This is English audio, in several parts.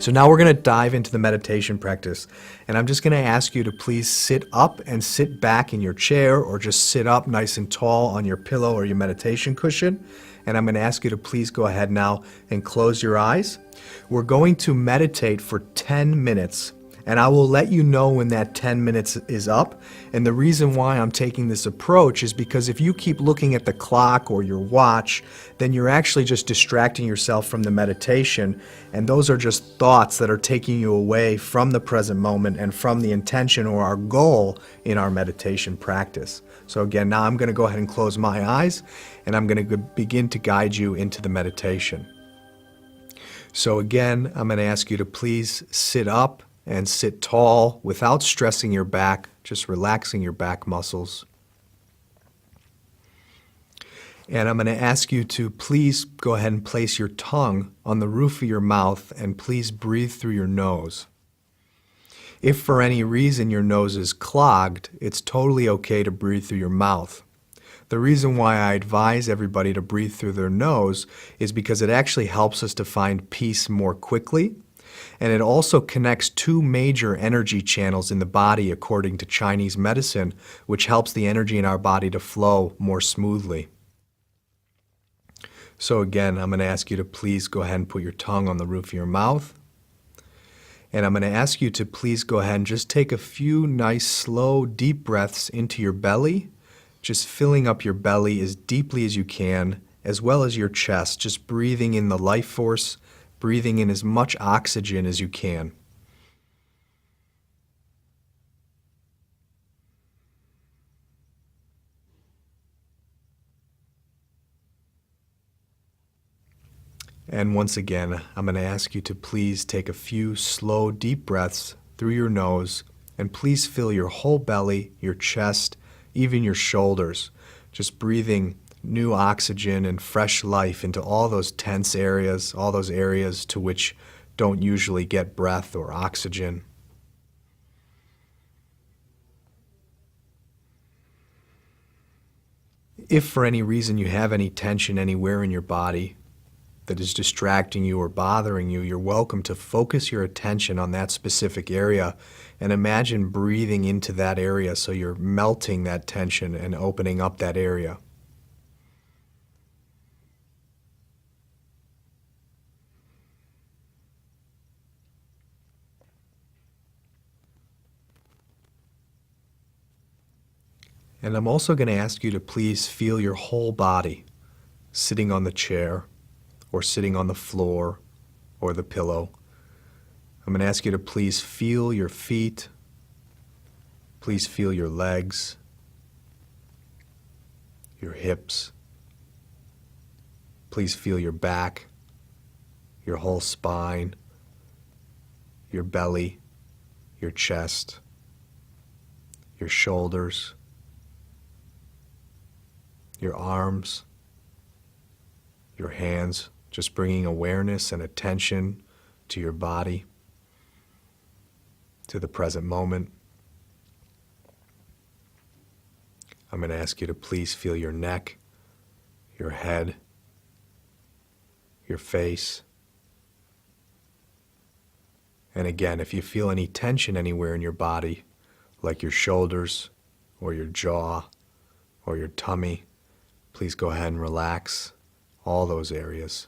So now we're going to dive into the meditation practice, and I'm just going to ask you to please sit up and sit back in your chair, or just sit up nice and tall on your pillow or your meditation cushion. And I'm going to ask you to please go ahead now and close your eyes. We're going to meditate for 10 minutes. And I will let you know when that 10 minutes is up. And the reason why I'm taking this approach is because if you keep looking at the clock or your watch, then you're actually just distracting yourself from the meditation. And those are just thoughts that are taking you away from the present moment and from the intention or our goal in our meditation practice. So again, now I'm going to go ahead and close my eyes, and I'm going to begin to guide you into the meditation. So again, I'm going to ask you to please sit up and sit tall without stressing your back, just relaxing your back muscles. And I'm going to ask you to please go ahead and place your tongue on the roof of your mouth, and please breathe through your nose. If for any reason your nose is clogged, it's totally okay to breathe through your mouth. The reason why I advise everybody to breathe through their nose is because it actually helps us to find peace more quickly. And it also connects two major energy channels in the body according to Chinese medicine, which helps the energy in our body to flow more smoothly. So again, I'm going to ask you to please go ahead and put your tongue on the roof of your mouth. And I'm going to ask you to please go ahead and just take a few nice, slow, deep breaths into your belly, just filling up your belly as deeply as you can, as well as your chest, just breathing in the life force, breathing in as much oxygen as you can. And once again, I'm going to ask you to please take a few slow, deep breaths through your nose, and please fill your whole belly, your chest, even your shoulders, just breathing new oxygen and fresh life into all those tense areas, all those areas to which don't usually get breath or oxygen. If for any reason you have any tension anywhere in your body that is distracting you or bothering you, you're welcome to focus your attention on that specific area and imagine breathing into that area so you're melting that tension and opening up that area. And I'm also going to ask you to please feel your whole body, sitting on the chair or sitting on the floor or the pillow. I'm going to ask you to please feel your feet, please feel your legs, your hips, please feel your back, your whole spine, your belly, your chest, your shoulders, your arms, your hands, just bringing awareness and attention to your body, to the present moment. I'm going to ask you to please feel your neck, your head, your face. And again, if you feel any tension anywhere in your body, like your shoulders or your jaw or your tummy, please go ahead and relax all those areas.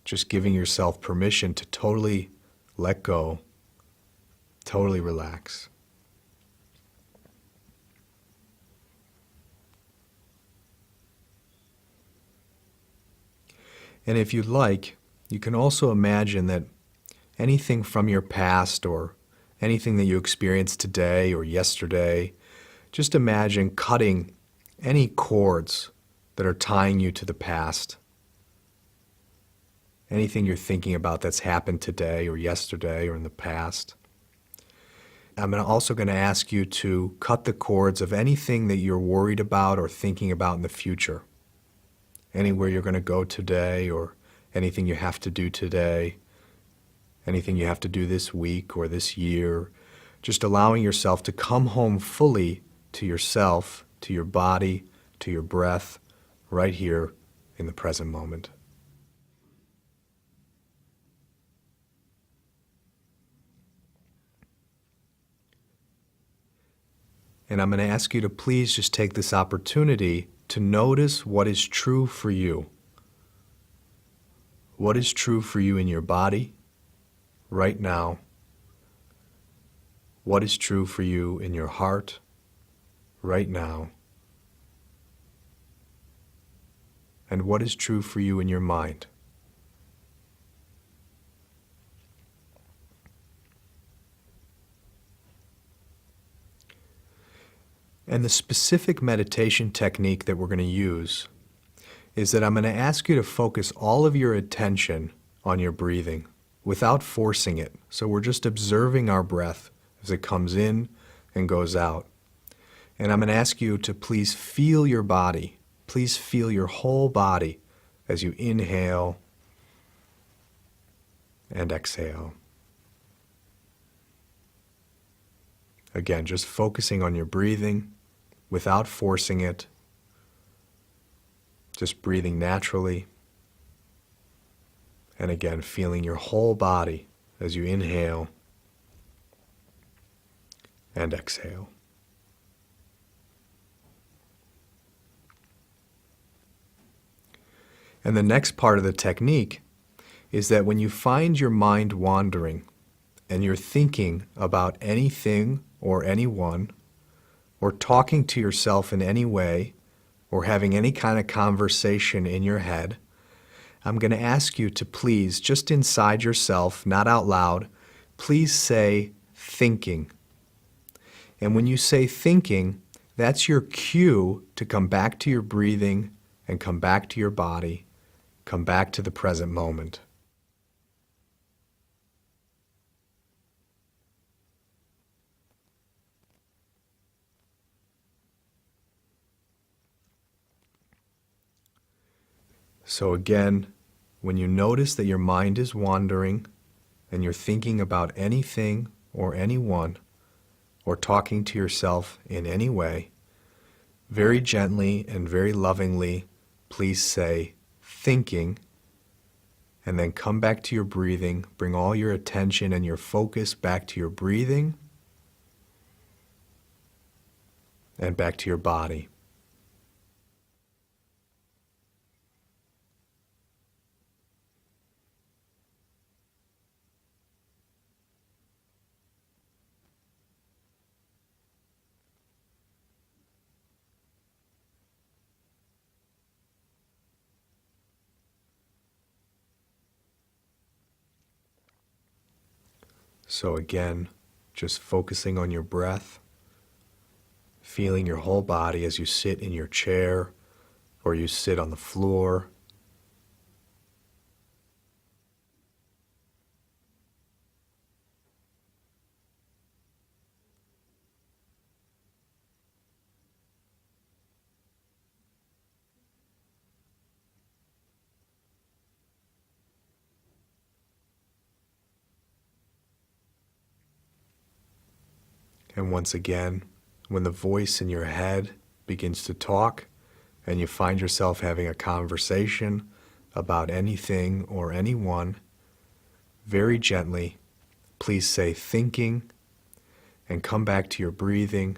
Just giving yourself permission to totally let go, totally relax. And if you'd like, you can also imagine that anything from your past or anything that you experienced today or yesterday, just imagine cutting any cords that are tying you to the past. Anything you're thinking about that's happened today or yesterday or in the past. I'm also going to ask you to cut the cords of anything that you're worried about or thinking about in the future. Anywhere you're going to go today, or anything you have to do today, anything you have to do this week or this year. Just allowing yourself to come home fully to yourself, to your body, to your breath, right here in the present moment. And I'm going to ask you to please just take this opportunity to notice what is true for you. What is true for you in your body right now? What is true for you in your heart right now? And what is true for you in your mind? And the specific meditation technique that we're going to use is that I'm going to ask you to focus all of your attention on your breathing without forcing it. So we're just observing our breath as it comes in and goes out. And I'm going to ask you to please feel your body. Please feel your whole body as you inhale and exhale. Again, just focusing on your breathing without forcing it. Just breathing naturally. And again, feeling your whole body as you inhale and exhale. And the next part of the technique is that when you find your mind wandering and you're thinking about anything or anyone, or talking to yourself in any way, or having any kind of conversation in your head, I'm going to ask you to please, just inside yourself, not out loud, please say thinking. And when you say thinking, that's your cue to come back to your breathing and come back to your body, come back to the present moment. So again, when you notice that your mind is wandering and you're thinking about anything or anyone or talking to yourself in any way, very gently and very lovingly, please say thinking, and then come back to your breathing. Bring all your attention and your focus back to your breathing and back to your body. So again, just focusing on your breath, feeling your whole body as you sit in your chair or you sit on the floor. And once again, when the voice in your head begins to talk and you find yourself having a conversation about anything or anyone, very gently, please say thinking and come back to your breathing.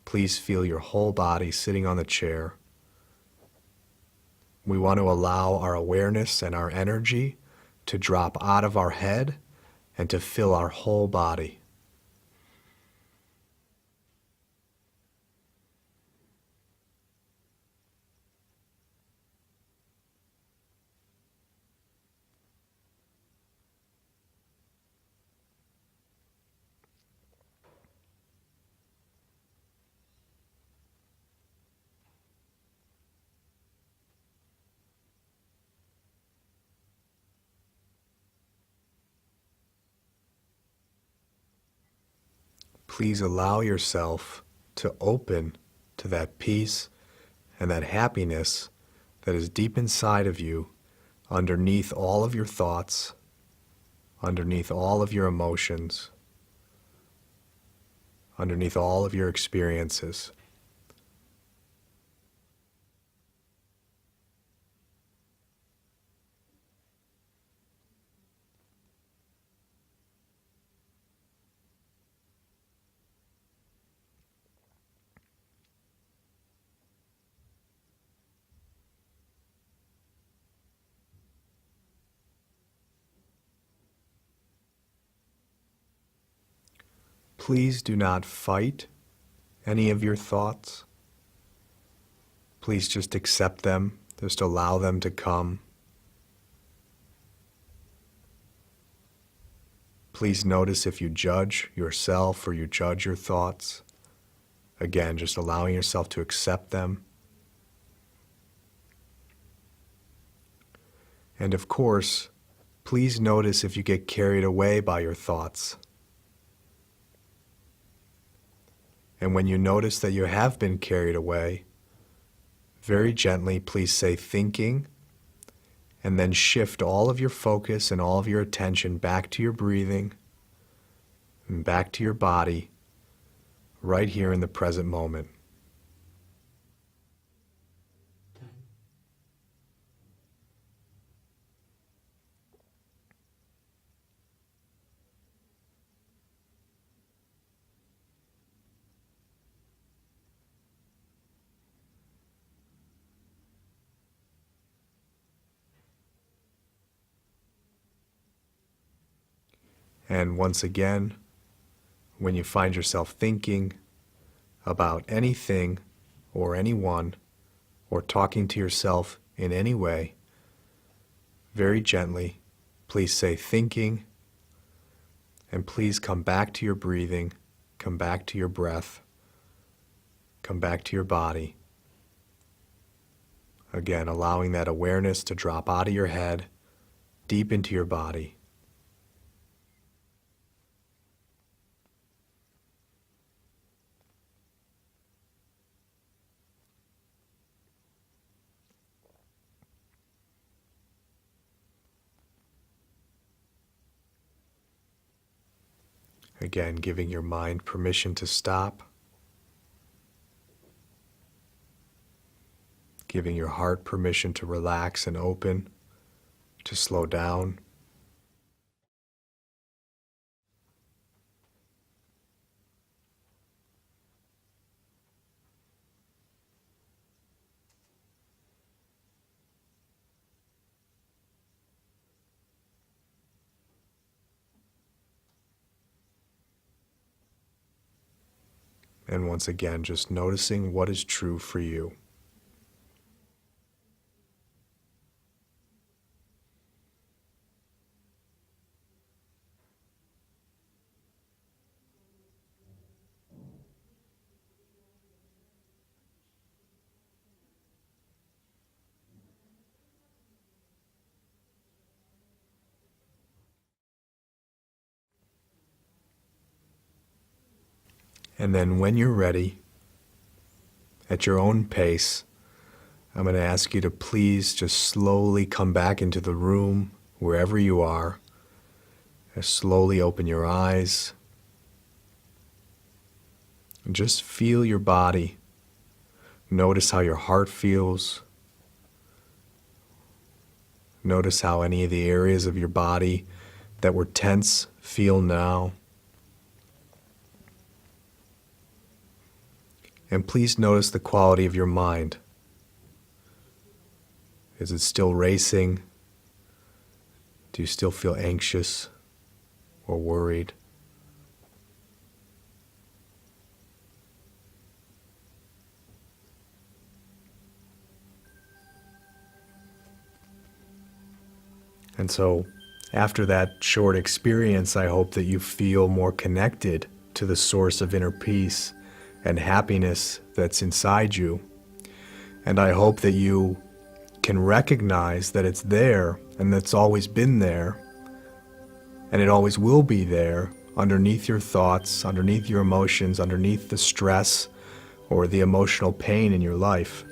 Please feel your whole body sitting on the chair. We want to allow our awareness and our energy to drop out of our head and to fill our whole body. Please allow yourself to open to that peace and that happiness that is deep inside of you, underneath all of your thoughts, underneath all of your emotions, underneath all of your experiences. please do not fight any of your thoughts. Please just accept them, just allow them to come. Please notice if you judge yourself or you judge your thoughts. Again, just allowing yourself to accept them. And of course, please notice if you get carried away by your thoughts. And when you notice that you have been carried away, very gently, please say thinking, and then shift all of your focus and all of your attention back to your breathing and back to your body right here in the present moment. And once again, when you find yourself thinking about anything or anyone, or talking to yourself in any way, very gently, please say thinking, and please come back to your breathing, come back to your breath, come back to your body. Again, allowing that awareness to drop out of your head, deep into your body. Again, giving your mind permission to stop, giving your heart permission to relax and open, to slow down. And once again, just noticing what is true for you. And then when you're ready, at your own pace, I'm going to ask you to please just slowly come back into the room, wherever you are. Just slowly open your eyes. And just feel your body. Notice how your heart feels. Notice how any of the areas of your body that were tense feel now. And please notice the quality of your mind. Is it still racing? Do you still feel anxious or worried? And so, after that short experience, I hope that you feel more connected to the source of inner peace and happiness that's inside you. And I hope that you can recognize that it's there and that's always been there, and it always will be there underneath your thoughts, underneath your emotions, underneath the stress or the emotional pain in your life.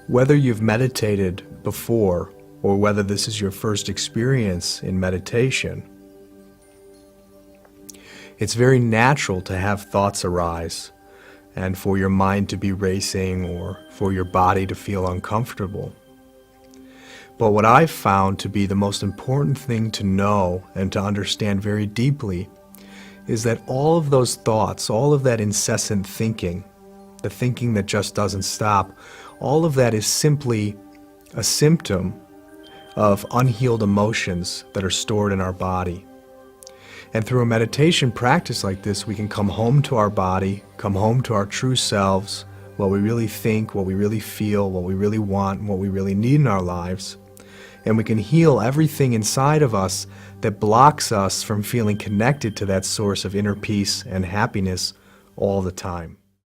Whether you've meditated before or whether this is your first experience in meditation, it's very natural to have thoughts arise and for your mind to be racing or for your body to feel uncomfortable. But what I've found to be the most important thing to know and to understand very deeply is that all of those thoughts, all of that incessant thinking, the thinking that just doesn't stop, all of that is simply a symptom of unhealed emotions that are stored in our body. And through a meditation practice like this, we can come home to our body, come home to our true selves, what we really think, what we really feel, what we really want, and what we really need in our lives. And we can heal everything inside of us that blocks us from feeling connected to that source of inner peace and happiness all the time.